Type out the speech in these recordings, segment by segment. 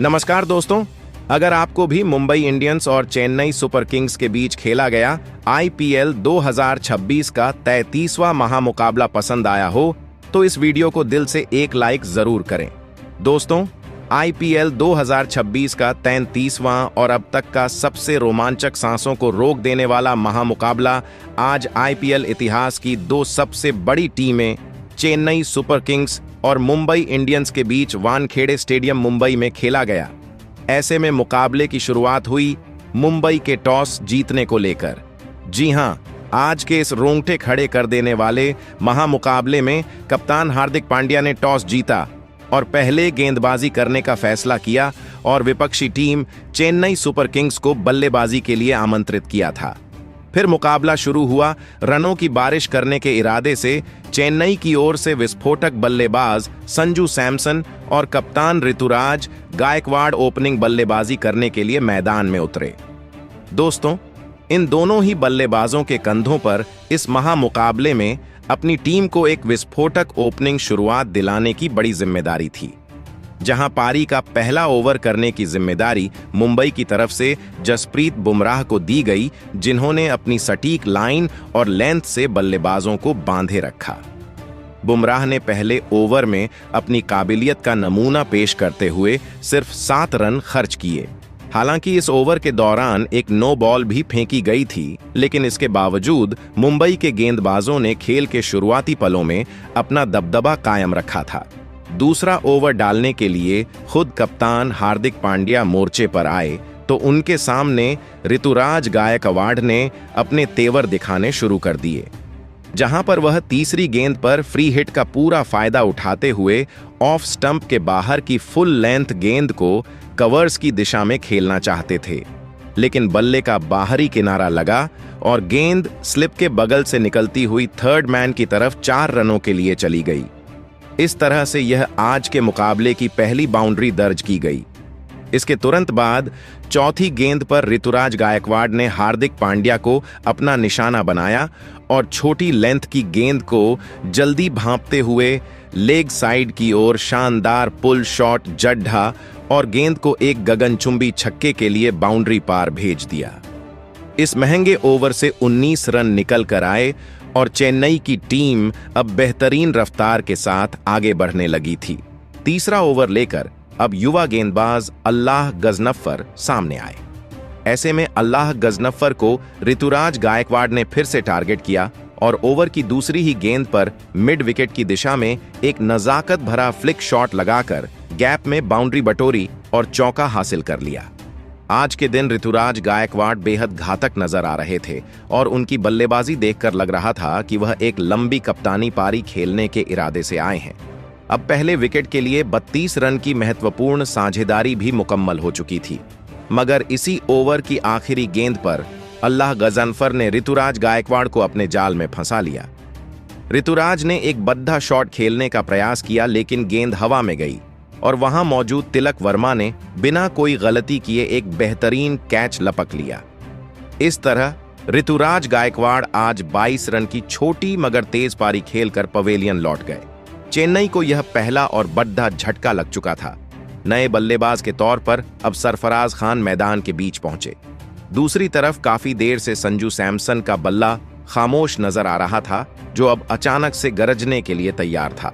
नमस्कार दोस्तों, अगर आपको भी मुंबई इंडियंस और चेन्नई सुपर किंग्स के बीच खेला गया आईपीएल 2026 का 33वां महामुकाबला पसंद आया हो तो इस वीडियो को दिल से एक लाइक जरूर करें। दोस्तों, आईपीएल 2026 का 33वां और अब तक का सबसे रोमांचक, सांसों को रोक देने वाला महामुकाबला आज आईपीएल इतिहास की दो सबसे बड़ी टीमें चेन्नई सुपर किंग्स और मुंबई इंडियंस के बीच वानखेड़े स्टेडियम मुंबई में खेला गया। ऐसे में मुकाबले की शुरुआत हुई मुंबई के टॉस जीतने को लेकर। जी हां, आज के इस रोंगटे खड़े कर देने वाले महामुकाबले में कप्तान हार्दिक पांड्या ने टॉस जीता और पहले गेंदबाजी करने का फैसला किया और विपक्षी टीम चेन्नई सुपर किंग्स को बल्लेबाजी के लिए आमंत्रित किया था। फिर मुकाबला शुरू हुआ। रनों की बारिश करने के इरादे से चेन्नई की ओर से विस्फोटक बल्लेबाज संजू सैमसन और कप्तान ऋतुराज गायकवाड़ ओपनिंग बल्लेबाजी करने के लिए मैदान में उतरे। दोस्तों, इन दोनों ही बल्लेबाजों के कंधों पर इस महामुकाबले में अपनी टीम को एक विस्फोटक ओपनिंग शुरुआत दिलाने की बड़ी जिम्मेदारी थी। जहां पारी का पहला ओवर करने की जिम्मेदारी मुंबई की तरफ से जसप्रीत बुमराह को दी गई, जिन्होंने अपनी सटीक लाइन और लेंथ से बल्लेबाजों को बांधे रखा। बुमराह ने पहले ओवर में अपनी काबिलियत का नमूना पेश करते हुए सिर्फ 7 रन खर्च किए। हालांकि इस ओवर के दौरान एक नो बॉल भी फेंकी गई थी, लेकिन इसके बावजूद मुंबई के गेंदबाजों ने खेल के शुरुआती पलों में अपना दबदबा कायम रखा था। दूसरा ओवर डालने के लिए खुद कप्तान हार्दिक पांड्या मोर्चे पर आए तो उनके सामने ऋतुराज गायकवाड़ ने अपने तेवर दिखाने शुरू कर दिए, जहां पर वह तीसरी गेंद पर फ्री हिट का पूरा फायदा उठाते हुए ऑफ स्टंप के बाहर की फुल लेंथ गेंद को कवर्स की दिशा में खेलना चाहते थे, लेकिन बल्ले का बाहरी किनारा लगा और गेंद स्लिप के बगल से निकलती हुई थर्ड मैन की तरफ 4 रनों के लिए चली गई। इस तरह से यह आज के मुकाबले की पहली बाउंड्री दर्ज की गई। इसके तुरंत बाद चौथी गेंद पर ऋतुराज गायकवाड़ ने हार्दिक पांड्या को अपना निशाना बनाया और छोटी लेंथ की गेंद को जल्दी भांपते हुए लेग साइड की ओर शानदार पुल शॉट जड्ढा और गेंद को एक गगनचुंबी छक्के के लिए बाउंड्री पार भेज दिया। इस महंगे ओवर से 19 रन निकल कर आए और चेन्नई की टीम अब बेहतरीन रफ्तार के साथ आगे बढ़ने लगी थी। तीसरा ओवर लेकर अब युवा गेंदबाज अल्लाह गजनफर सामने आए। ऐसे में अल्लाह गजनफर को ऋतुराज गायकवाड़ ने फिर से टारगेट किया और ओवर की दूसरी ही गेंद पर मिड विकेट की दिशा में एक नजाकत भरा फ्लिक शॉट लगाकर गैप में बाउंड्री बटोरी और चौका हासिल कर लिया। आज के दिन ऋतुराज गायकवाड़ बेहद घातक नजर आ रहे थे और उनकी बल्लेबाजी देखकर लग रहा था कि वह एक लंबी कप्तानी पारी खेलने के इरादे से आए हैं। अब पहले विकेट के लिए 32 रन की महत्वपूर्ण साझेदारी भी मुकम्मल हो चुकी थी, मगर इसी ओवर की आखिरी गेंद पर अल्लाह गजनफर ने ऋतुराज गायकवाड़ को अपने जाल में फंसा लिया। ऋतुराज ने एक बद्धा शॉट खेलने का प्रयास किया, लेकिन गेंद हवा में गई और वहां मौजूद तिलक वर्मा ने बिना कोई गलती किए एक बेहतरीन कैच लपक लिया। इस तरह ऋतुराज गायकवाड़ आज 22 रन की छोटी मगर तेज पारी खेलकर पवेलियन लौट गए। चेन्नई को यह पहला और बड़ा झटका लग चुका था। नए बल्लेबाज के तौर पर अब सरफराज खान मैदान के बीच पहुंचे। दूसरी तरफ काफी देर से संजू सैमसन का बल्ला खामोश नजर आ रहा था, जो अब अचानक से गरजने के लिए तैयार था।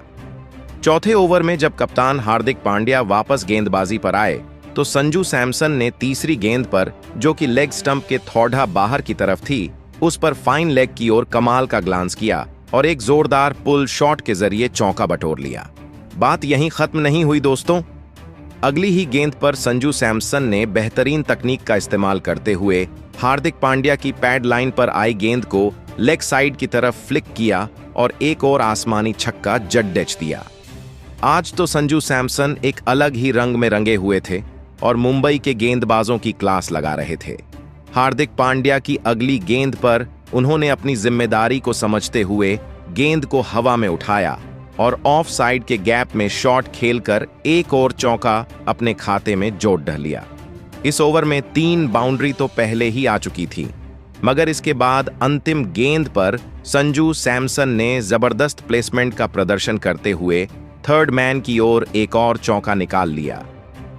चौथे ओवर में जब कप्तान हार्दिक पांड्या वापस गेंदबाजी पर आए तो संजू सैमसन ने तीसरी गेंद पर, जो कि लेग स्टंप के थोड़ा बाहर की तरफ थी, उस पर फाइन लेग की ओर कमाल का ग्लांस किया और एक जोरदार पुल शॉट के जरिए चौका बटोर लिया। बात यहीं खत्म नहीं हुई दोस्तों। अगली ही गेंद पर संजू सैमसन ने बेहतरीन तकनीक का इस्तेमाल करते हुए हार्दिक पांड्या की पैड लाइन पर आई गेंद को लेग साइड की तरफ फ्लिक किया और एक और आसमानी छक्का जड़ दिया। आज तो संजू सैमसन एक अलग ही रंग में रंगे हुए थे और मुंबई के गेंदबाजों की क्लास लगा रहे थे। हार्दिक पांड्या की अगली गेंद पर उन्होंने अपनी जिम्मेदारी को समझते हुए गेंद को हवा में उठाया और ऑफ साइड के गैप में शॉट खेलकर एक और चौका अपने खाते में जोड़ डाल लिया। इस ओवर में 3 बाउंड्री तो पहले ही आ चुकी थी, मगर इसके बाद अंतिम गेंद पर संजू सैमसन ने जबरदस्त प्लेसमेंट का प्रदर्शन करते हुए थर्ड मैन की ओर एक और चौका निकाल लिया।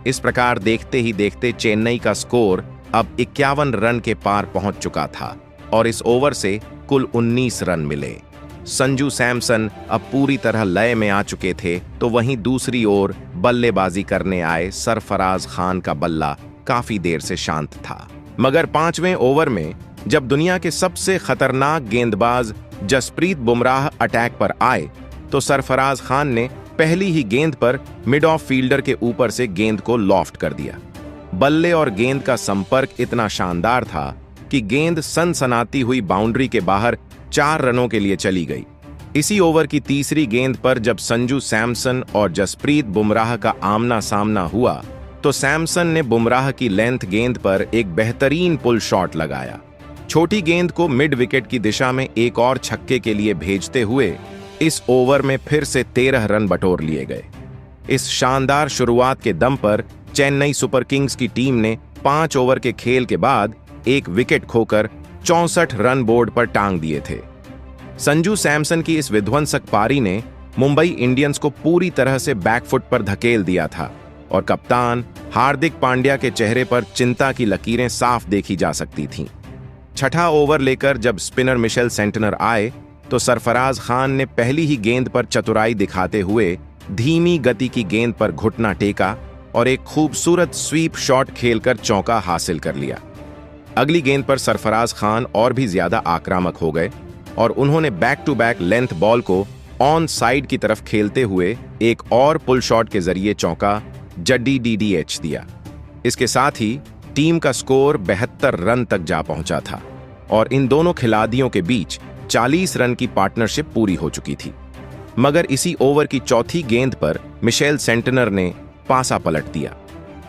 इस प्रकार देखते ही देखते चेन्नई का स्कोर अब 51 रन के पार पहुंच चुका था और इस ओवर से कुल 19 रन मिले। संजू सैमसन अब पूरी तरह लय में आ चुके थे, तो वहीं दूसरी ओर बल्लेबाजी करने आए सरफराज खान का बल्ला काफी देर से शांत था। मगर 5वें ओवर में जब दुनिया के सबसे खतरनाक गेंदबाज जसप्रीत बुमराह अटैक पर आए, तो सरफराज खान ने पहली ही गेंद पर मिड ऑफ फील्डर के ऊपर से गेंद को लॉफ्ट कर दिया। बल्ले और गेंद का संपर्क इतना शानदार था कि गेंद सनसनाती हुई बाउंड्री के बाहर 4 रनों के लिए चली गई। इसी ओवर की तीसरी गेंद पर जब संजू सैमसन और जसप्रीत बुमराह का आमना सामना हुआ, तो सैमसन ने बुमराह की लेंथ गेंद पर एक बेहतरीन पुल शॉट लगाया। छोटी गेंद को मिड विकेट की दिशा में एक और छक्के के लिए भेजते हुए इस ओवर में फिर से 13 रन बटोर लिए गए। इस शानदार शुरुआत के दम पर चेन्नई सुपर किंग्स की टीम ने 5 ओवर के खेल के बाद एक विकेट खोकर 64 रन बोर्ड पर टांग दिए थे। संजू सैमसन की इस विध्वंसक पारी ने मुंबई इंडियंस को पूरी तरह से बैकफुट पर धकेल दिया था और कप्तान हार्दिक पांड्या के चेहरे पर चिंता की लकीरें साफ देखी जा सकती थीं। छठा ओवर लेकर जब स्पिनर मिशेल सेंटनर आए, तो सरफराज खान ने पहली ही गेंद पर चतुराई दिखाते हुए धीमी गति की गेंद पर घुटना टेका और एक खूबसूरत स्वीप शॉट खेलकर चौका हासिल कर लिया। अगली गेंद पर सरफराज खान और भी ज्यादा आक्रामक हो गए और उन्होंने back to back length ball को ऑन साइड की तरफ खेलते हुए एक और पुल शॉट के जरिए चौका जड्डी DDH दिया। इसके साथ ही टीम का स्कोर 72 रन तक जा पहुंचा था और इन दोनों खिलाड़ियों के बीच 40 रन की पार्टनरशिप पूरी हो चुकी थी। मगर इसी ओवर की चौथी गेंद पर मिशेल सेंटनर ने पासा पलट दिया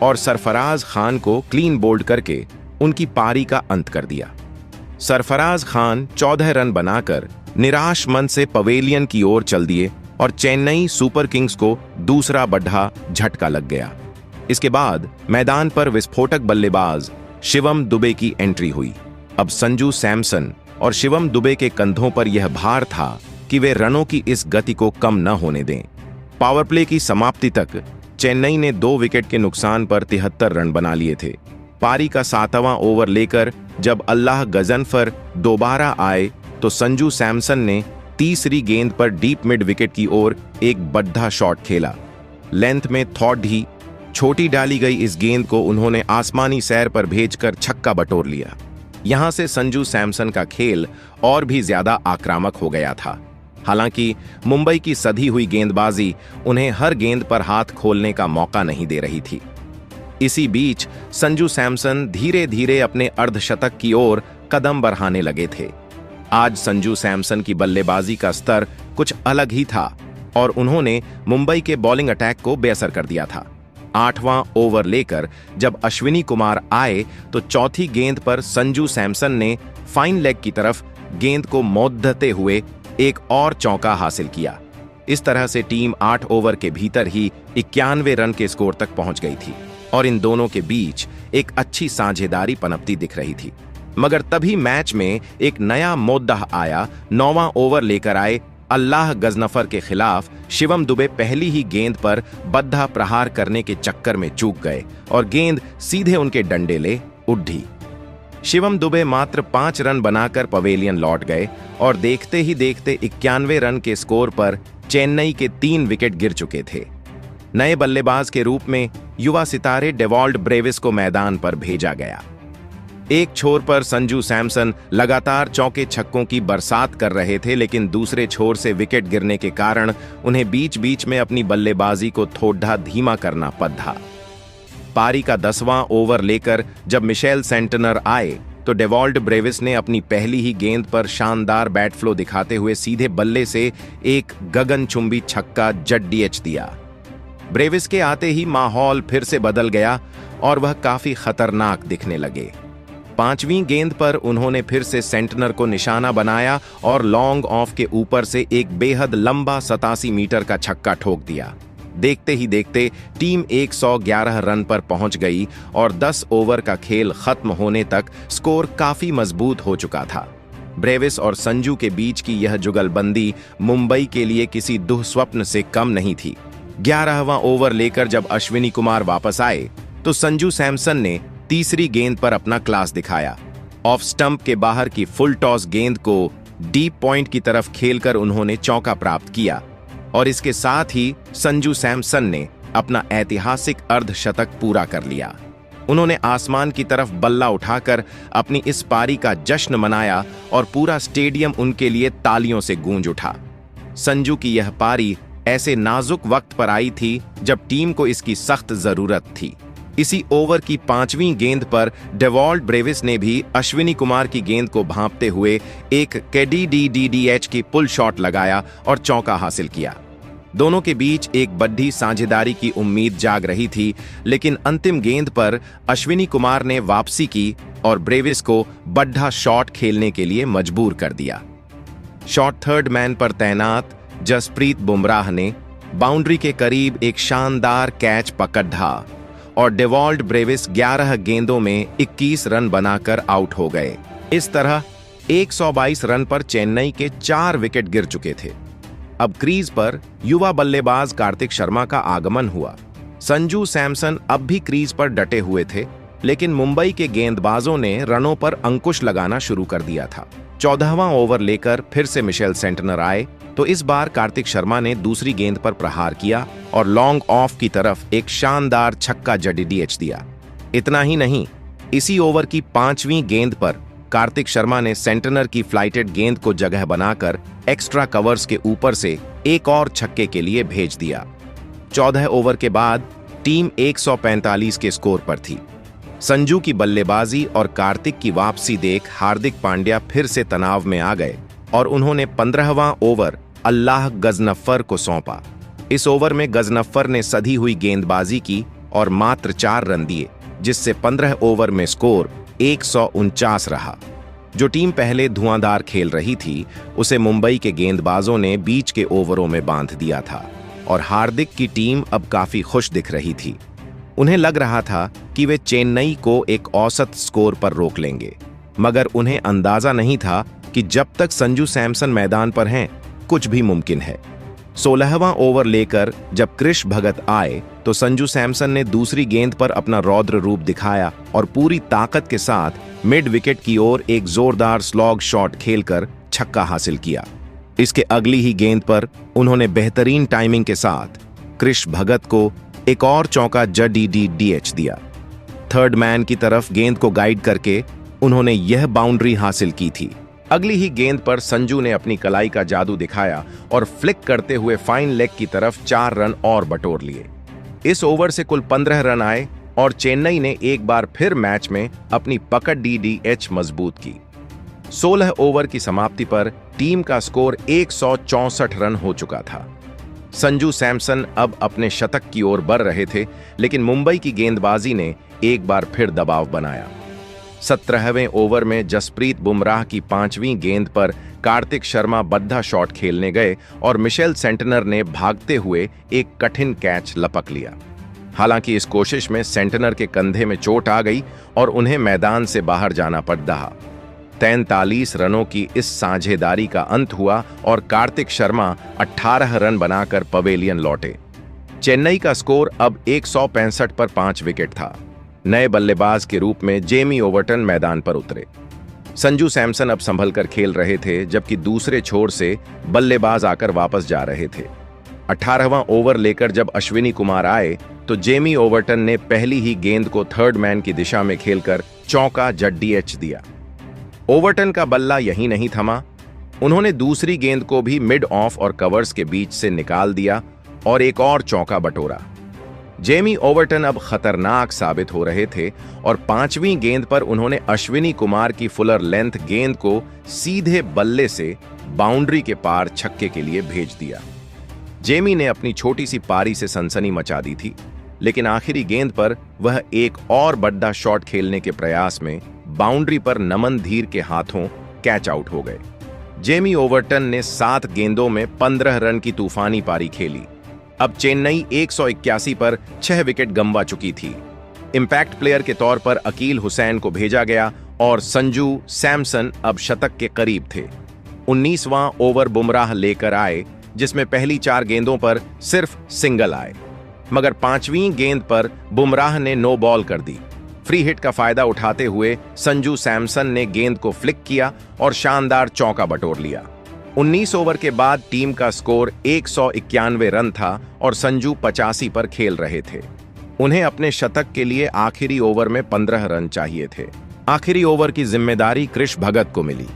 और सरफराज खान को क्लीन बोल्ड करके उनकी पारी का अंत कर दिया। सरफराज खान 14 रन बनाकर निराश मन से पवेलियन की ओर चल दिए और चेन्नई सुपर किंग्स को दूसरा बड़ा झटका लग गया। इसके बाद मैदान पर विस्फोटक बल्लेबाज शिवम दुबे की एंट्री हुई। अब संजू सैमसन और शिवम दुबे के कंधों पर यह भार था कि वे रनों की इस गति को कम न होने दें। पावर प्ले की समाप्ति तक चेन्नई ने 2 विकेट के नुकसान पर 73 रन बना लिए थे। पारी का 7वां ओवर लेकर जब अल्लाह गजनफर दोबारा आए, तो संजू सैमसन ने तीसरी गेंद पर डीप मिड विकेट की ओर एक बड़ा शॉट खेला। लेंथ में थोड़ी ही छोटी डाली गई इस गेंद को उन्होंने आसमानी सैर पर भेजकर छक्का बटोर लिया। यहां से संजू सैमसन का खेल और भी ज्यादा आक्रामक हो गया था। हालांकि मुंबई की सधी हुई गेंदबाजी उन्हें हर गेंद पर हाथ खोलने का मौका नहीं दे रही थी। इसी बीच संजू सैमसन धीरे धीरे अपने अर्धशतक की ओर कदम बढ़ाने लगे थे। आज संजू सैमसन की बल्लेबाजी का स्तर कुछ अलग ही था और उन्होंने मुंबई के बॉलिंग अटैक को बेअसर कर दिया था। 8वां ओवर लेकर जब अश्विनी कुमार आए, तो चौथी गेंद पर संजू सैमसन ने फाइन लेग की तरफ गेंद को मोड़ते हुए एक और चौका हासिल किया। इस तरह से टीम 8 ओवर के भीतर ही 91 रन के स्कोर तक पहुंच गई थी और इन दोनों के बीच एक अच्छी साझेदारी पनपती दिख रही थी। मगर तभी मैच में एक नया मुद्दा आया। 9वां ओवर लेकर आए अल्लाह गजनफर के खिलाफ शिवम दुबे पहली ही गेंद पर बद्धा प्रहार करने के चक्कर में चूक गए और गेंद सीधे उनके डंडे ले उड़ी। शिवम दुबे मात्र 5 रन बनाकर पवेलियन लौट गए और देखते ही देखते 91 रन के स्कोर पर चेन्नई के 3 विकेट गिर चुके थे। नए बल्लेबाज के रूप में युवा सितारे डेवॉल्ट ब्रेविस को मैदान पर भेजा गया। एक छोर पर संजू सैमसन लगातार चौके छक्कों की बरसात कर रहे थे, लेकिन दूसरे छोर से विकेट गिरने के कारण उन्हें बीच बीच में अपनी बल्लेबाजी को थोड़ा धीमा करना पड़ा। पारी का 10वां ओवर लेकर जब मिशेल सेंटनर आए, तो डेवॉल्ट ब्रेविस ने अपनी पहली ही गेंद पर शानदार बैट फ्लो दिखाते हुए सीधे बल्ले से एक गगनचुंबी छक्का DH दिया। ब्रेविस के आते ही माहौल फिर से बदल गया और वह काफी खतरनाक दिखने लगे। 5वीं गेंद पर उन्होंने फिर से सेंटनर को निशाना बनाया और लॉन्ग ऑफ के ऊपर से एक बेहद लंबा 87 मीटर का छक्का ठोक दिया। देखते ही देखते टीम 111 रन पर पहुंच गई और 10 ओवर का खेल खत्म होने तक स्कोर काफी मजबूत हो चुका था। ब्रेविस और संजू के बीच की यह जुगलबंदी मुंबई के लिए किसी दुःस्वप्न से कम नहीं थी। 11वां ओवर लेकर जब अश्विनी कुमार वापस आए तो संजू सैमसन ने तीसरी गेंद पर अपना क्लास दिखाया। ऑफ स्टंप के बाहर की फुल टॉस गेंद को डीप पॉइंट की तरफ खेलकर उन्होंने चौका प्राप्त किया और इसके साथ ही संजू सैमसन ने अपना ऐतिहासिक अर्धशतक पूरा कर लिया। उन्होंने आसमान की तरफ बल्ला उठाकर अपनी इस पारी का जश्न मनाया और पूरा स्टेडियम उनके लिए तालियों से गूंज उठा। संजू की यह पारी ऐसे नाजुक वक्त पर आई थी जब टीम को इसकी सख्त जरूरत थी। इसी ओवर की 5वीं गेंद पर डेवॉल्ट ब्रेविस ने भी अश्विनी कुमार की गेंद को भांपते हुए एक KDDDDH की पुल शॉट लगाया और चौका हासिल किया। दोनों के बीच एक बड़ी साझेदारी की उम्मीद जाग रही थी, लेकिन अंतिम गेंद पर अश्विनी कुमार ने वापसी की और ब्रेविस को बड़ा शॉट खेलने के लिए मजबूर कर दिया। शॉट थर्ड मैन पर तैनात जसप्रीत बुमराह ने बाउंड्री के करीब एक शानदार कैच पकड़ा और डेवॉल्ट ब्रेविस 11 गेंदों में 21 रन बनाकर आउट हो गए। इस तरह 122 रन पर चेन्नई के 4 विकेट गिर चुके थे। अब क्रीज पर युवा बल्लेबाज कार्तिक शर्मा का आगमन हुआ। संजू सैमसन अब भी क्रीज पर डटे हुए थे, लेकिन मुंबई के गेंदबाजों ने रनों पर अंकुश लगाना शुरू कर दिया था। 14वां ओवर लेकर फिर से मिशेल सेंटनर आए तो इस बार कार्तिक शर्मा ने दूसरी गेंद पर प्रहार किया और लॉन्ग ऑफ की तरफ एक शानदार छक्का जड़ी DH दिया। इतना ही नहीं, इसी ओवर की 5वीं गेंद पर कार्तिक शर्मा ने सेंटनर की फ्लाइटेड गेंद को जगह बनाकर एक्स्ट्रा कवर्स के ऊपर से एक और छक्के के लिए भेज दिया। 14 ओवर के बाद टीम 145 के स्कोर पर थी। संजू की बल्लेबाजी और कार्तिक की वापसी देख हार्दिक पांड्या फिर से तनाव में आ गए और उन्होंने 15वां ओवर अल्लाह गजनफर को सौंपा। इस ओवर में गजनफर ने सधी हुई गेंदबाजी की और मात्र 4 रन दिए, जिससे 15 ओवर में स्कोर 149 रहा। जो टीम पहले धुआंधार खेल रही थी उसे मुंबई के गेंदबाजों ने बीच के ओवरों में बांध दिया था और हार्दिक की टीम अब काफी खुश दिख रही थी। उन्हें लग रहा था कि वे चेन्नई को एक औसत स्कोर पर रोक लेंगे, मगर उन्हें अंदाजा नहीं था कि जब तक संजू सैमसन मैदान पर हैं कुछ भी मुमकिन है। 16वां ओवर लेकर जब कृष भगत आए तो संजू सैमसन ने दूसरी गेंद पर अपना रौद्र रूप दिखाया और पूरी ताकत के साथ मिड विकेट की ओर एक जोरदार स्लॉग शॉट खेलकर छक्का हासिल किया। इसके अगली ही गेंद पर उन्होंने बेहतरीन टाइमिंग के साथ कृष भगत को एक और चौका जड़ी DH दिया। थर्ड मैन की तरफ गेंद को गाइड करके उन्होंने यह बाउंड्री हासिल की थी। अगली ही गेंद पर संजू ने अपनी कलाई का जादू दिखाया और फ्लिक करते हुए फाइन लेग की तरफ 4 रन और बटोर लिए। इस ओवर से कुल 15 रन आए और चेन्नई ने एक बार फिर मैच में अपनी पकड़ DH मजबूत की। 16 ओवर की समाप्ति पर टीम का स्कोर 164 रन हो चुका था। संजू सैमसन अब अपने शतक की ओर बढ़ रहे थे, लेकिन मुंबई की गेंदबाजी ने एक बार फिर दबाव बनाया। 17वें ओवर में जसप्रीत बुमराह की 5वीं गेंद पर कार्तिक शर्मा बद्धा शॉट खेलने गए और मिशेल सेंटनर ने भागते हुए एक कठिन कैच लपक लिया। हालांकि इस कोशिश में सेंटनर के कंधे में चोट आ गई और उन्हें मैदान से बाहर जाना पड़ रहा। 43 रनों की इस साझेदारी का अंत हुआ और कार्तिक शर्मा 18 रन बनाकर पवेलियन लौटे। चेन्नई का स्कोर अब 165 पर 5 विकेट था। नए बल्लेबाज के रूप में जेमी ओवर्टन मैदान पर उतरे। संजू सैमसन अब संभल कर खेल रहे थे, जबकि दूसरे छोर से बल्लेबाज आकर वापस जा रहे थे। 18वां ओवर लेकर जब अश्विनी कुमार आए तो जेमी ओवर्टन ने पहली ही गेंद को थर्ड मैन की दिशा में खेलकर चौका DH दिया। ओवर्टन का बल्ला यहीं नहीं थमा, उन्होंने दूसरी गेंद को भी मिड ऑफ और कवर्स के बीच से निकाल दिया और एक और चौका बटोरा। जेमी ओवर्टन अब खतरनाक साबित हो रहे थे और 5वीं गेंद पर उन्होंने अश्विनी कुमार की फुलर लेंथ गेंद को सीधे बल्ले से बाउंड्री के पार छक्के के लिए भेज दिया। जेमी ने अपनी छोटी सी पारी से सनसनी मचा दी थी, लेकिन आखिरी गेंद पर वह एक और बड़ा शॉट खेलने के प्रयास में बाउंड्री पर नमन धीर के हाथों कैच आउट हो गए। जेमी ओवर्टन ने 7 गेंदों में 15 रन की तूफानी पारी खेली। अब चेन्नई 181 पर 6 विकेट गंवा चुकी थी। इंपैक्ट प्लेयर के तौर पर अकील हुसैन को भेजा गया और संजू सैमसन अब शतक के करीब थे। 19वां ओवर बुमराह लेकर आए जिसमें पहली 4 गेंदों पर सिर्फ सिंगल आए, मगर 5वीं गेंद पर बुमराह ने नो बॉल कर दी। फ्री हिट का फायदा उठाते हुए संजू सैमसन ने गेंद को फ्लिक किया और शानदार चौका बटोर लिया। 19 ओवर के बाद टीम का स्कोर 191 रन था और संजू 85 पर खेल रहे थे। उन्हें अपने शतक के लिए आखिरी ओवर में 15 रन चाहिए थे। आखिरी ओवर की जिम्मेदारी क्रिश भगत को मिली।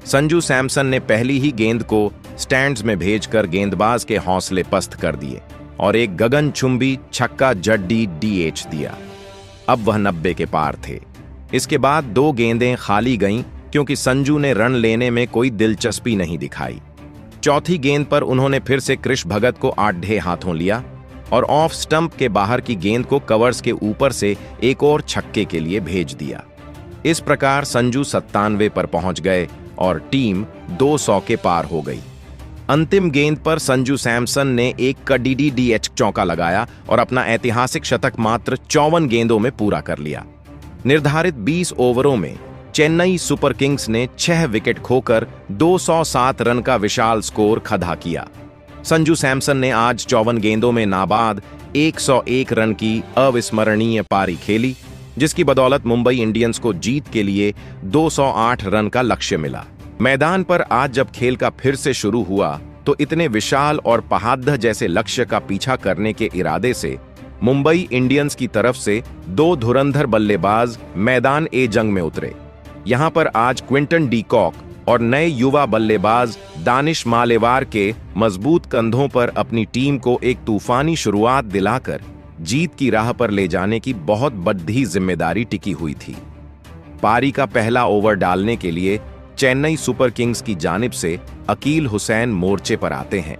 संजू सैमसन ने पहली ही गेंद को स्टैंड्स में भेजकर गेंदबाज के हौसले पस्त कर दिए और एक गगनचुंबी छक्का जड्डी डीएच दिया। अब वह 90 के पार थे। इसके बाद 2 गेंदें खाली गईं क्योंकि संजू ने रन लेने में कोई दिलचस्पी नहीं दिखाई। चौथी गेंद पर उन्होंने फिर से क्रिश भगत को आधे हाथों लिया और ऑफ स्टंप के बाहर की गेंद को कवर्स के ऊपर से एक और छक्के के लिए भेज दिया। इस प्रकार संजू 97 पर पहुंच गए और टीम 200 के पार हो गई। अंतिम गेंद पर संजू सैमसन ने एक कड़ीडी डीएच चौका लगाया और अपना ऐतिहासिक शतक मात्र 54 गेंदों में पूरा कर लिया। निर्धारित 20 ओवरों में चेन्नई सुपर किंग्स ने 6 विकेट खोकर 207 रन का विशाल स्कोर खड़ा किया। संजू सैमसन ने आज 54 गेंदों में नाबाद 101 रन की अविस्मरणीय पारी खेली, जिसकी बदौलत मुंबई इंडियंस को जीत के लिए 208 रन का लक्ष्य मिला। मैदान पर आज जब खेल का फिर से शुरू हुआ तो इतने विशाल और पहाड़ जैसे लक्ष्य का पीछा करने के इरादे से मुंबई इंडियंस की तरफ से 2 धुरंधर बल्लेबाज मैदान ए जंग में उतरे। यहां पर आज क्विंटन डी कॉक और नए युवा बल्लेबाज दानिश मालेवार के मजबूत कंधों पर अपनी टीम को एक तूफानी शुरुआत दिलाकर जीत की राह पर ले जाने की बहुत बड़ी जिम्मेदारी टिकी हुई थी। पारी का पहला ओवर डालने के लिए चेन्नई सुपर किंग्स की जानिब से अकील हुसैन मोर्चे पर आते हैं।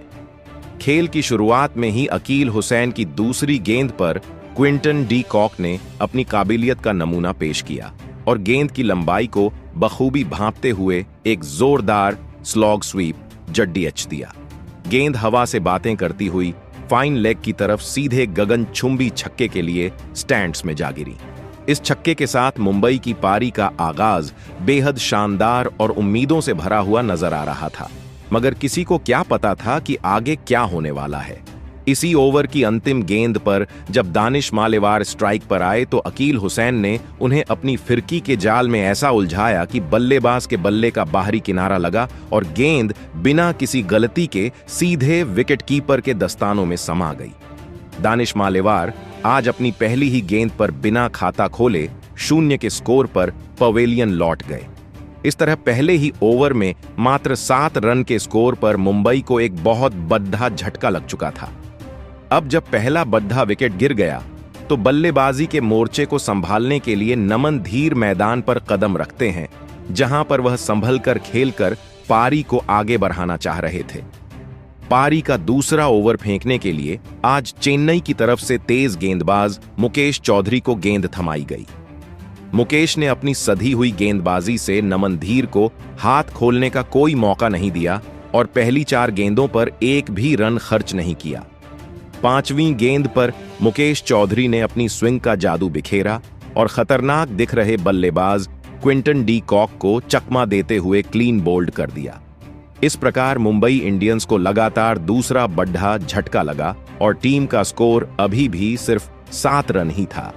खेल की शुरुआत में ही अकील हुसैन की दूसरी गेंद पर क्विंटन डी कॉक ने अपनी काबिलियत का नमूना पेश किया और गेंद की लंबाई को बखूबी भांपते हुए एक जोरदार स्लॉग स्वीप जड्डीएच दिया। गेंद हवा से बातें करती हुई फाइन लेग की तरफ सीधे गगनचुंबी छक्के के लिए स्टैंड्स में जा गिरी। इस छक्के के साथ मुंबई की पारी का आगाज बेहद शानदार और उम्मीदों से भरा हुआ नजर आ रहा था, मगर किसी को क्या पता था कि आगे क्या होने वाला है। इसी ओवर की अंतिम गेंद पर जब दानिश मालेवार स्ट्राइक पर आए तो अकील हुसैन ने उन्हें अपनी फिरकी के जाल में ऐसा उलझाया कि बल्लेबाज के बल्ले का बाहरी किनारा लगा और गेंद बिना किसी गलती के सीधे विकेट कीपर के दस्तानों में समा गई। दानिश मालेवार आज अपनी पहली ही गेंद पर बिना खाता खोले 0 के स्कोर पर पवेलियन लौट गए। इस तरह पहले ही ओवर में मात्र 7 रन के स्कोर पर मुंबई को एक बहुत बड़ा झटका लग चुका था। अब जब पहला बड़ा विकेट गिर गया तो बल्लेबाजी के मोर्चे को संभालने के लिए नमन धीर मैदान पर कदम रखते हैं, जहां पर वह संभलकर खेलकर पारी को आगे बढ़ाना चाह रहे थे। पारी का दूसरा ओवर फेंकने के लिए आज चेन्नई की तरफ से तेज गेंदबाज मुकेश चौधरी को गेंद थमाई गई। मुकेश ने अपनी सधी हुई गेंदबाजी से नमन धीर को हाथ खोलने का कोई मौका नहीं दिया और पहली 4 गेंदों पर एक भी रन खर्च नहीं किया। 5वीं गेंद पर मुकेश चौधरी ने अपनी स्विंग का जादू बिखेरा और खतरनाक दिख रहे बल्लेबाज क्विंटन डी कॉक को चकमा देते हुए क्लीन बोल्ड कर दिया। इस प्रकार मुंबई इंडियंस को लगातार दूसरा बड़ा झटका लगा और टीम का स्कोर अभी भी सिर्फ 7 रन ही था।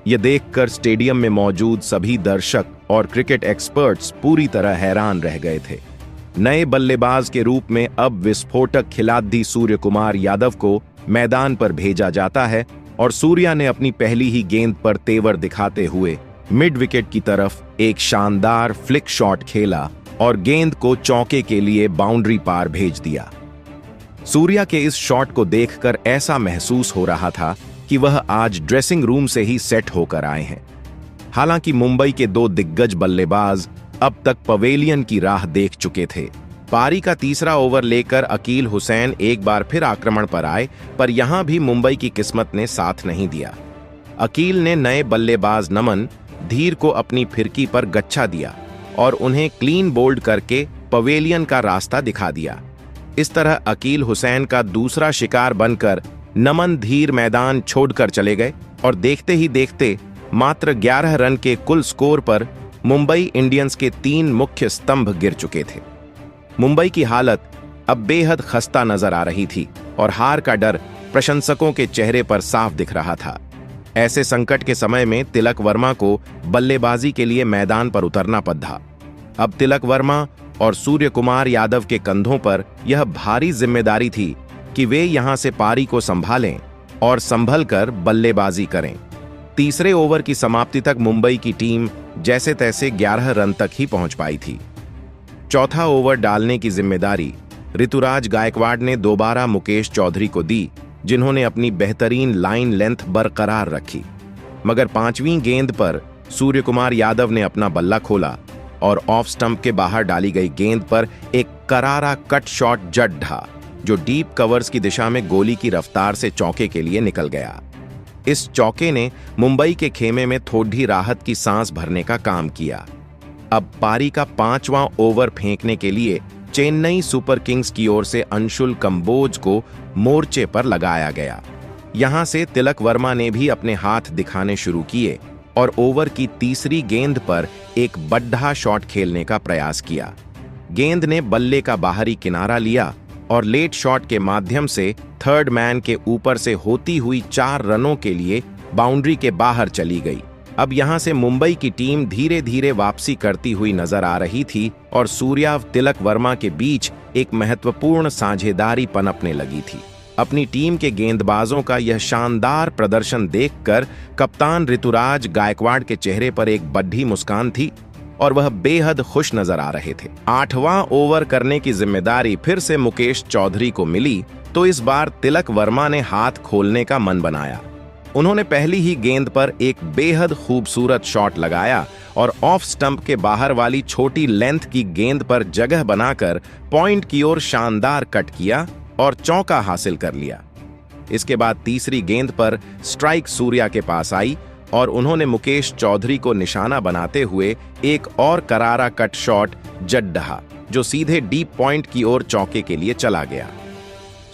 यह देखकर स्टेडियम में मौजूद सभी दर्शक और क्रिकेट एक्सपर्ट्स पूरी तरह हैरान रह गए थे। नए बल्लेबाज के रूप में अब विस्फोटक खिलाड़ी सूर्य कुमार यादव को मैदान पर भेजा जाता है और सूर्या ने अपनी पहली ही गेंद पर तेवर दिखाते हुए मिड विकेट की तरफ एक शानदार फ्लिक शॉट खेला और गेंद को चौके के लिए बाउंड्री पार भेज दिया। सूर्या के इस शॉट को देखकर ऐसा महसूस हो रहा था कि वह आज ड्रेसिंग रूम से ही सेट होकर आए हैं। हालांकि मुंबई के 2 दिग्गज बल्लेबाज अब तक पवेलियन की राह देख चुके थे। पारी का तीसरा ओवर लेकर अकील हुसैन एक बार फिर आक्रमण पर आए, पर यहां भी मुंबई की किस्मत ने साथ नहीं दिया। अकील ने नए बल्लेबाज नमन धीर को अपनी फिरकी पर गच्छा दिया और उन्हें क्लीन बोल्ड करके पवेलियन का रास्ता दिखा दिया। इस तरह अकील हुसैन का दूसरा शिकार बनकर नमन धीर मैदान छोड़कर चले गए और देखते ही देखते मात्र 11 रन के कुल स्कोर पर मुंबई इंडियंस के 3 मुख्य स्तंभ गिर चुके थे। मुंबई की हालत अब बेहद खस्ता नजर आ रही थी और हार का डर प्रशंसकों के चेहरे पर साफ दिख रहा था। ऐसे संकट के समय में तिलक वर्मा को बल्लेबाजी के लिए मैदान पर उतरना पड़ा। अब तिलक वर्मा और सूर्य कुमार यादव के कंधों पर यह भारी जिम्मेदारी थी कि वे यहां से पारी को संभालें और संभल कर बल्लेबाजी करें। तीसरे ओवर की समाप्ति तक मुंबई की टीम जैसे तैसे 11 रन तक ही पहुंच पाई थी। चौथा ओवर डालने की जिम्मेदारी ऋतुराज गायकवाड़ ने दोबारा मुकेश चौधरी को दी, जिन्होंने अपनी बेहतरीन लाइन लेंथ बरकरार रखी। मगर 5वीं गेंद पर सूर्य कुमार यादव ने अपना बल्ला खोला और ऑफ स्टंप के बाहर डाली गई गेंद पर एक करारा कट शॉट जड़ ढा, जो डीप कवर्स की दिशा में गोली की रफ्तार से चौके के लिए निकल गया। इस चौके ने मुंबई के खेमे में थोड़ी राहत की सांस भरने का काम किया। अब पारी का 5वां ओवर फेंकने के लिए चेन्नई सुपर किंग्स की ओर से अंशुल कंबोज को मोर्चे पर लगाया गया। यहां से तिलक वर्मा ने भी अपने हाथ दिखाने शुरू किए और ओवर की तीसरी गेंद पर एक बड्ढा शॉट खेलने का प्रयास किया। गेंद ने बल्ले का बाहरी किनारा लिया और लेट शॉट के माध्यम से थर्ड मैन के ऊपर से होती हुई 4 रनों के लिए बाउंड्री के बाहर चली गई। अब यहां से मुंबई की टीम धीरे धीरे वापसी करती हुई नजर आ रही थी और सूर्या तिलक वर्मा के बीच एक महत्वपूर्ण साझेदारी पनपने लगी थी। अपनी टीम के गेंदबाजों का यह शानदार प्रदर्शन देखकर कप्तान ऋतुराज गायकवाड़ के चेहरे पर एक बड़ी मुस्कान थी और वह बेहद खुश नजर आ रहे थे। 8वां ओवर करने की जिम्मेदारी फिर से मुकेश चौधरी को मिली, तो इस बार तिलक वर्मा ने हाथ खोलने का मन बनाया। उन्होंने पहली ही गेंद पर एक बेहद खूबसूरत शॉट लगाया और ऑफ स्टंप के बाहर वाली छोटी लेंथ की गेंद पर जगह बनाकर पॉइंट की ओर शानदार कट किया और चौका हासिल कर लिया। इसके बाद तीसरी गेंद पर स्ट्राइक सूर्या के पास आई और उन्होंने मुकेश चौधरी को निशाना बनाते हुए एक और करारा कट शॉट जड्ढा, जो सीधे डीप पॉइंट की ओर चौके के लिए चला गया।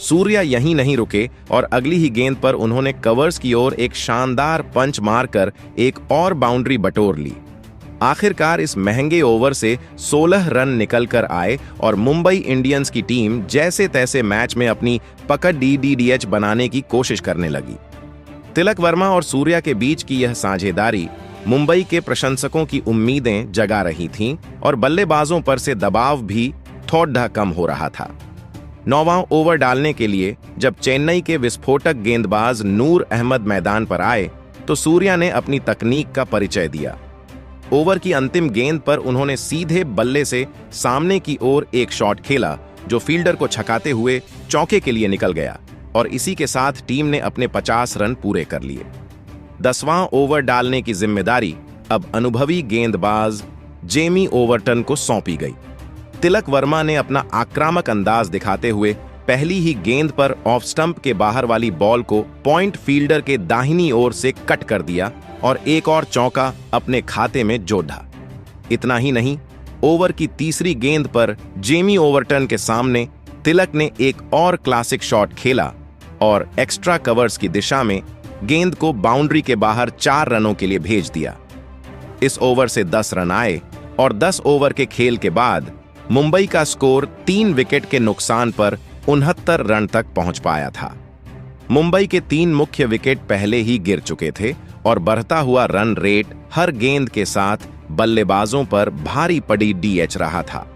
सूर्या यहीं नहीं रुके और अगली ही गेंद पर उन्होंने कवर्स की ओर एक शानदार पंच मारकर एक और बाउंड्री बटोर ली। आखिरकार इस महंगे ओवर से 16 रन निकलकर आए और मुंबई इंडियंस की टीम जैसे तैसे मैच में अपनी पकड़ DDH बनाने की कोशिश करने लगी। तिलक वर्मा और सूर्या के बीच की यह साझेदारी मुंबई के प्रशंसकों की उम्मीदें जगा रही थीं और बल्लेबाजों पर से दबाव भी थोड़ा कम हो रहा था। 9वां ओवर डालने के लिए जब चेन्नई के विस्फोटक गेंदबाज नूर अहमद मैदान पर आए तो सूर्या ने अपनी तकनीक का परिचय दिया। ओवर की अंतिम गेंद पर उन्होंने सीधे बल्ले से सामने की ओर एक शॉट खेला, जो फील्डर को छकाते हुए चौके के लिए निकल गया और इसी के साथ टीम ने अपने 50 रन पूरे कर लिए। 10वां ओवर डालने की जिम्मेदारी अब अनुभवी गेंदबाज जेमी ओवरटन को सौंपी गई। तिलक वर्मा ने अपना आक्रामक अंदाज दिखाते हुए पहली ही गेंद पर ऑफ स्टंप के बाहर वाली बॉल को पॉइंट फील्डर के दाहिनी ओर से कट कर दिया और एक और चौका अपने खाते में जोड़ा। इतना ही नहीं, ओवर की तीसरी गेंद पर जेमी ओवरटन के सामने तिलक ने एक और क्लासिक शॉट खेला और एक्स्ट्रा कवर्स की दिशा में गेंद को बाउंड्री के बाहर 4 रनों के लिए भेज दिया। इस ओवर से 10 रन आए और 10 ओवर के खेल के बाद मुंबई का स्कोर 3 विकेट के नुकसान पर 69 रन तक पहुंच पाया था। मुंबई के 3 मुख्य विकेट पहले ही गिर चुके थे और बढ़ता हुआ रन रेट हर गेंद के साथ बल्लेबाजों पर भारी पड़ी DH रहा था।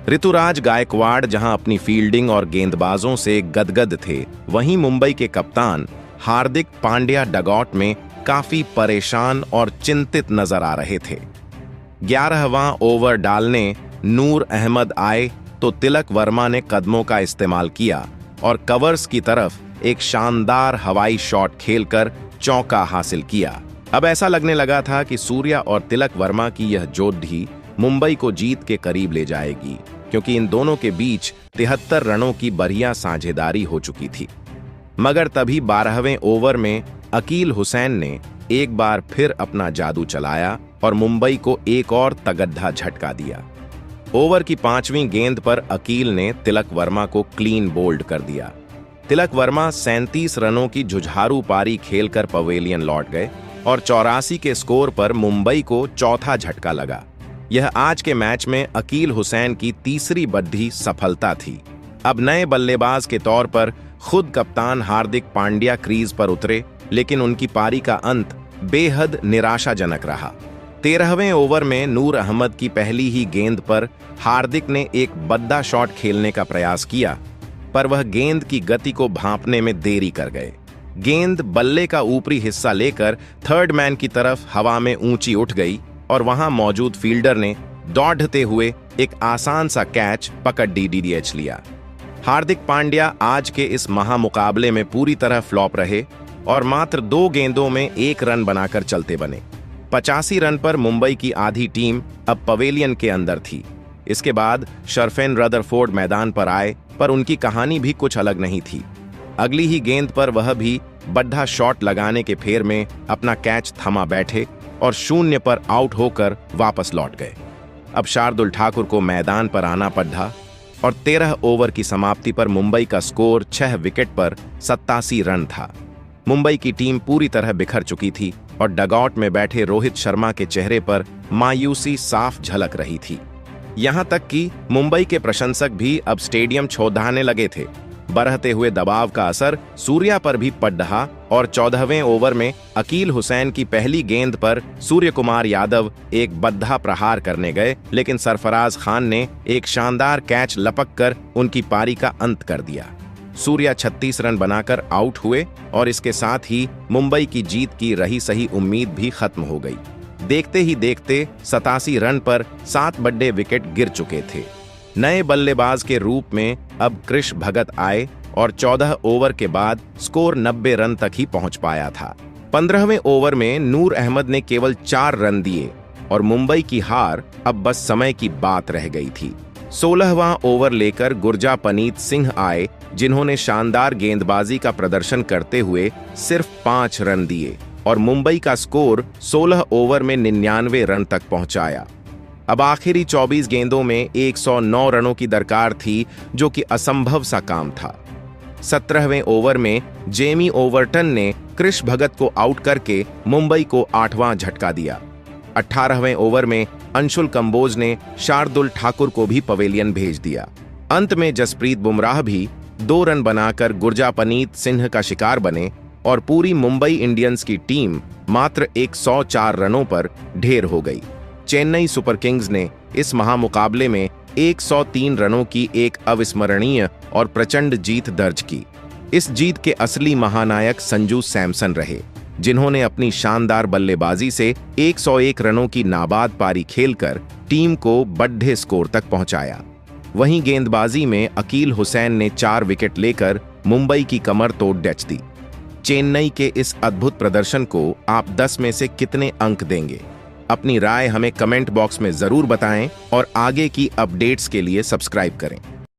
ऋतुराज गायकवाड़ जहां अपनी फील्डिंग और गेंदबाजों से गदगद थे, वहीं मुंबई के कप्तान हार्दिक पांड्या डगआउट में काफी परेशान और चिंतित नजर आ रहे थे। 11वां ओवर डालने नूर अहमद आए तो तिलक वर्मा ने कदमों का इस्तेमाल किया और कवर्स की तरफ एक शानदार हवाई शॉट खेलकर चौका हासिल किया। अब ऐसा लगने लगा था कि सूर्या और तिलक वर्मा की यह जोड़ी मुंबई को जीत के करीब ले जाएगी, क्योंकि इन दोनों के बीच 73 रनों की बढ़िया साझेदारी हो चुकी थी। मगर तभी 12वें ओवर में अकील हुसैन ने एक बार फिर अपना जादू चलाया और मुंबई को एक और तगड़ा झटका दिया। ओवर की 5वीं गेंद पर अकील ने तिलक वर्मा को क्लीन बोल्ड कर दिया। तिलक वर्मा 37 रनों की जुझारू पारी खेलकर पवेलियन लौट गए और 84 के स्कोर पर मुंबई को चौथा झटका लगा। यह आज के मैच में अकील हुसैन की तीसरी बड़ी सफलता थी। अब नए बल्लेबाज के तौर पर खुद कप्तान हार्दिक पांड्या क्रीज पर उतरे, लेकिन उनकी पारी का अंत बेहद निराशाजनक रहा। 13वें ओवर में नूर अहमद की पहली ही गेंद पर हार्दिक ने एक बद्दा शॉट खेलने का प्रयास किया, पर वह गेंद की गति को भांपने में देरी कर गए। गेंद बल्ले का ऊपरी हिस्सा लेकर थर्ड मैन की तरफ हवा में ऊंची उठ गई और वहां मौजूद फील्डर ने दौड़ते हुए एक आसान सा कैच पकड़ DDH लिया। हार्दिक पांड्या आज के इस महामुकाबले में पूरी तरह फ्लॉप रहे और मात्र 2 गेंदों में 1 रन बनाकर चलते बने। 85 रन पर मुंबई की आधी टीम अब पवेलियन के अंदर थी। इसके बाद शर्फेन रदरफोर्ड मैदान पर आए, पर उनकी कहानी भी कुछ अलग नहीं थी। अगली ही गेंद पर वह भी बड्ढा शॉट लगाने के फेर में अपना कैच थमा बैठे और 0 पर आउट होकर वापस लौट गए। अब शार्दुल ठाकुर को मैदान पर आना पड़ा और 13 ओवर की समाप्ति पर मुंबई का स्कोर 6 विकेट पर 87 रन था। मुंबई की टीम पूरी तरह बिखर चुकी थी और डगआउट में बैठे रोहित शर्मा के चेहरे पर मायूसी साफ झलक रही थी। यहां तक कि मुंबई के प्रशंसक भी अब स्टेडियम छोड़ने लगे थे। बढ़ते हुए दबाव का असर सूर्या पर भी पड़ रहा और 14वें ओवर में अकील हुसैन की पहली गेंद पर सूर्य कुमार यादव एक बद्धा प्रहार करने गए, लेकिन सरफराज खान ने एक शानदार कैच लपक कर उनकी पारी का अंत कर दिया। सूर्या 36 रन बनाकर आउट हुए और इसके साथ ही मुंबई की जीत की रही सही उम्मीद भी खत्म हो गई। देखते ही देखते 87 रन पर 7 बड़े विकेट गिर चुके थे। नए बल्लेबाज के रूप में अब कृष भगत आए और 14 ओवर के बाद स्कोर 90 रन तक ही पहुंच पाया था। 15वें ओवर में नूर अहमद ने केवल 4 रन दिए और मुंबई की हार अब बस समय की बात रह गई थी। 16वां ओवर लेकर गुरजापनीत सिंह आए, जिन्होंने शानदार गेंदबाजी का प्रदर्शन करते हुए सिर्फ 5 रन दिए और मुंबई का स्कोर 16 ओवर में 99 रन तक पहुंचाया। अब आखिरी 24 गेंदों में 109 रनों की दरकार थी, जो कि असंभव सा काम था। 17वें ओवर में जेमी ओवर्टन ने कृष भगत को आउट करके मुंबई को 8वां झटका दिया। 18वें ओवर में अंशुल कंबोज ने शार्दुल ठाकुर को भी पवेलियन भेज दिया। अंत में जसप्रीत बुमराह भी 2 रन बनाकर गुरजापनीत सिंह का शिकार बने और पूरी मुंबई इंडियंस की टीम मात्र 104 रनों पर ढेर हो गई। चेन्नई सुपर किंग्स ने इस महामुकाबले में 103 रनों की एक अविस्मरणीय और प्रचंड जीत दर्ज की। इस जीत के असली महानायक संजू सैमसन रहे, जिन्होंने अपनी शानदार बल्लेबाजी से 101 रनों की नाबाद पारी खेलकर टीम को बड़े स्कोर तक पहुंचाया। वहीं गेंदबाजी में अकील हुसैन ने 4 विकेट लेकर मुंबई की कमर तोड़ डच दी। चेन्नई के इस अद्भुत प्रदर्शन को आप 10 में से कितने अंक देंगे? अपनी राय हमें कमेंट बॉक्स में जरूर बताएं और आगे की अपडेट्स के लिए सब्सक्राइब करें।